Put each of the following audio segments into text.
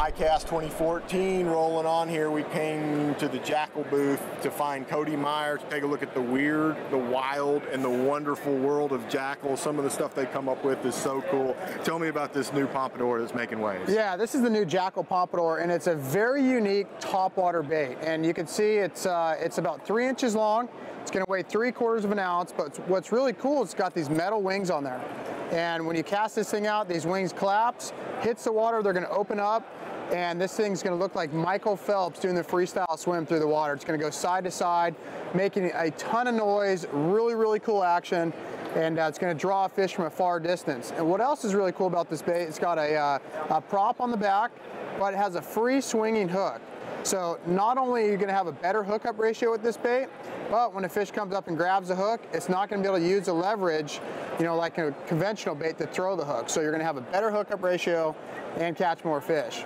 ICAST 2014 rolling on here. We came to the Jackall booth to find Cody Meyer to take a look at the weird, the wild, and the wonderful world of Jackall. Some of the stuff they come up with is so cool. Tell me about this new pompadour that's making waves. Yeah, this is the new Jackall pompadour, and it's a very unique topwater bait. And you can see it's about 3 inches long. It's going to weigh 3/4 of an ounce, but what's really cool is it's got these metal wings on there. And when you cast this thing out, these wings collapse, hits the water, they're going to open up, and this thing's going to look like Michael Phelps doing the freestyle swim through the water. It's going to go side to side, making a ton of noise, really, really cool action, and it's going to draw a fish from a far distance. And what else is really cool about this bait, it's got a prop on the back, but it has a free swinging hook. So not only are you going to have a better hookup ratio with this bait, but when a fish comes up and grabs the hook, it's not going to be able to use the leverage, you know, like a conventional bait to throw the hook. So you're going to have a better hookup ratio and catch more fish.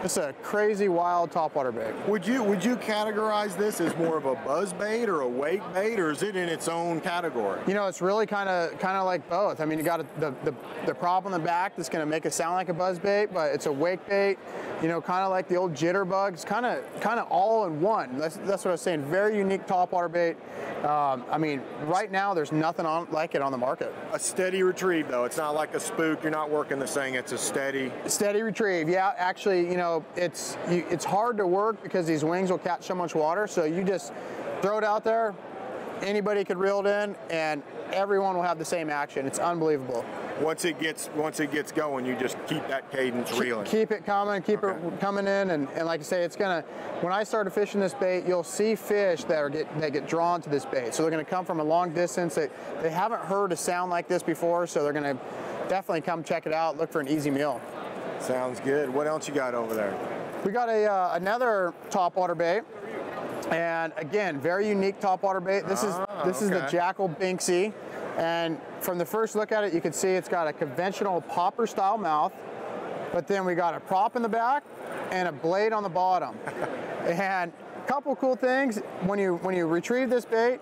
It's a crazy, wild topwater bait. Would you categorize this as more of a buzz bait or a wake bait, or is it in its own category? You know, it's really kind of like both. I mean, you got the prop on the back that's going to make it sound like a buzz bait, but it's a wake bait. You know, kind of like the old jitterbug. It's kind of all in one. That's what I was saying. Very unique topwater bait. I mean, right now there's nothing like it on the market. A steady retrieve though. It's not like a spook. You're not working this thing. It's a steady retrieve. Yeah, actually, you know, it's hard to work because these wings will catch so much water. So you just throw it out there. Anybody could reel it in, and everyone will have the same action. It's unbelievable. Once it gets going, you just keep that cadence reeling. Keep it coming, keep it coming in, and like I say, it's gonna. When I started fishing this bait, you'll see fish that get drawn to this bait. So they're gonna come from a long distance. They haven't heard a sound like this before, so they're gonna definitely come check it out. Look for an easy meal. Sounds good. What else you got over there? We got another topwater bait. And again, very unique topwater bait. This is the Jackall Binksy, and from the first look at it, you can see it's got a conventional popper style mouth, but then we got a prop in the back and a blade on the bottom. And a couple cool things when you retrieve this bait,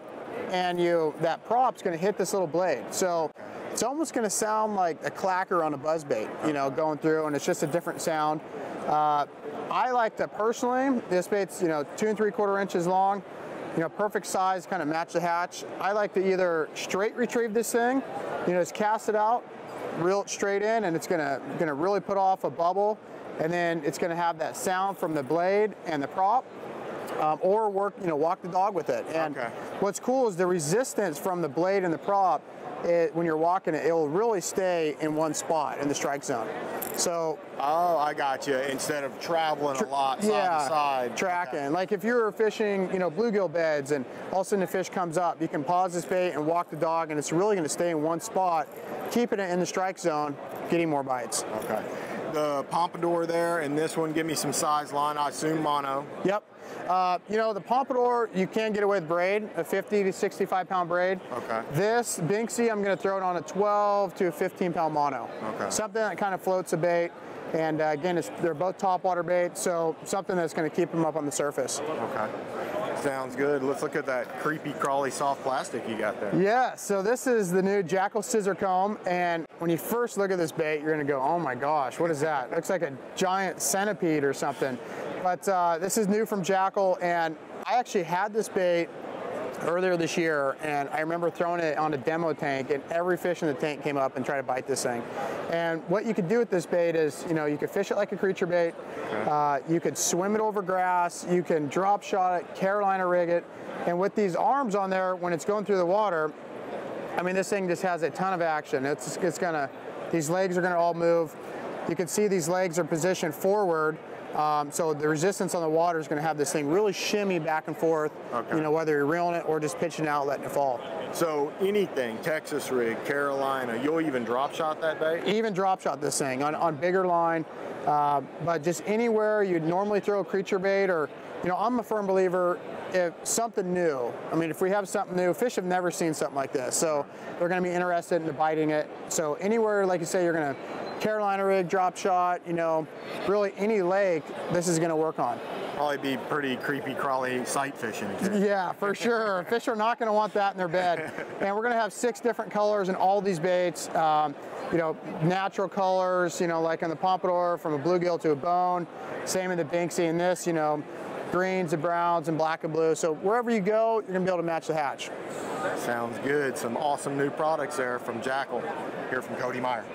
and that prop's going to hit this little blade, so it's almost going to sound like a clacker on a buzz bait, you know, going through, and it's just a different sound. I like to personally, this bait's, you know, 2 3/4 inches long, you know, perfect size, kind of match the hatch. I like to either straight retrieve this thing, you know, just cast it out, reel it straight in, and it's gonna really put off a bubble, and then it's gonna have that sound from the blade and the prop, or walk the dog with it. And what's cool is the resistance from the blade and the prop. When you're walking it, will really stay in one spot in the strike zone. So, oh, I got you. Instead of traveling a lot side to side, tracking. Okay. Like if you're fishing, you know, bluegill beds, and all of a sudden the fish comes up, you can pause this bait and walk the dog, and it's really going to stay in one spot, keeping it in the strike zone, getting more bites. Okay. The pompadour there, and this one, give me some size line. I assume mono. Yep. You know, the pompadour, you can get away with braid, a 50 to 65 pound braid. Okay. This Binksy, I'm going to throw it on a 12 to 15 pound mono. Okay. Something that kind of floats a bait. And again, they're both topwater baits, so something that's going to keep them up on the surface. Okay. Sounds good. Let's look at that creepy, crawly, soft plastic you got there. Yeah, so this is the new Jackall scissor comb, and when you first look at this bait, you're going to go, oh my gosh, what is that? It looks like a giant centipede or something. But this is new from Jackall, and I actually had this bait earlier this year, and I remember throwing it on a demo tank, and every fish in the tank came up and tried to bite this thing. And what you could do with this bait is, you know, you could fish it like a creature bait, you could swim it over grass, you can drop shot it, Carolina rig it, and with these arms on there, when it's going through the water, I mean, this thing just has a ton of action. It's gonna, these legs are gonna all move. You can see these legs are positioned forward. So the resistance on the water is going to have this thing really shimmy back and forth, you know, whether you're reeling it or just pitching out, letting it fall. So anything, Texas rig, Carolina, you'll even drop shot that bait? Even drop shot this thing on bigger line, but just anywhere you'd normally throw a creature bait, or, you know, I'm a firm believer if something new, I mean, if we have something new, fish have never seen something like this, so they're going to be interested in biting it. So anywhere, like you say, you're going to Carolina rig, drop shot, you know, really any lake, this is going to work on. Probably be pretty creepy, crawly sight fishing too. Yeah, for sure. Fish are not going to want that in their bed. And we're going to have 6 different colors in all these baits. You know, natural colors, you know, like on the pompadour, from a bluegill to a bone. Same in the Binksy. And this, you know, greens and browns and black and blue. So wherever you go, you're going to be able to match the hatch. Sounds good. Some awesome new products there from Jackall, here from Cody Meyer.